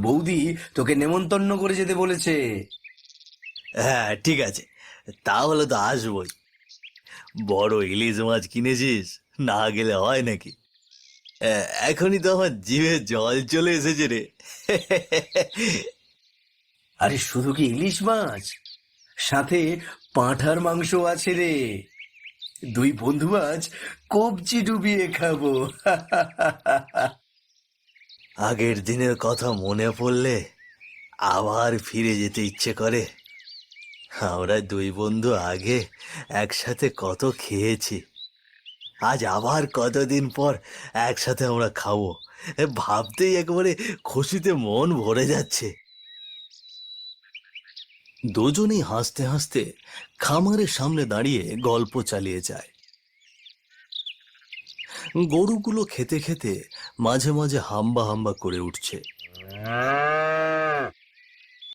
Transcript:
বৌদি তোকে নেমন্তন্ন করে যেতে বলেছে। হ্যাঁ ঠিক আছে, তাহলে তো আসবই। বড় ইলিশ মাছ কিনেছিস, না গেলে হয় নাকি? এখনই তো আমার জিভে জল চলে এসেছে রে। আরে শুধু কি ইলিশ মাছ, সাথে পাঁঠার মাংস আছে রে। দুই বন্ধু আজ কবজি ডুবিয়ে খাবো। আগের দিনের কথা মনে পড়লে আবার ফিরে যেতে ইচ্ছে করে। আমরা দুই বন্ধু আগে একসাথে কত খেয়েছি, আজ আবার কতদিন পর একসাথে আমরা খাবো। ভাবতেই একেবারে খুশিতে মন ভরে যাচ্ছে। দুজনেই হাসতে হাসতে খামারের সামনে দাঁড়িয়ে গল্প চালিয়ে যায়। গরুগুলো খেতে খেতে মাঝে মাঝে হাম্বা হাম্বা করে উঠছে।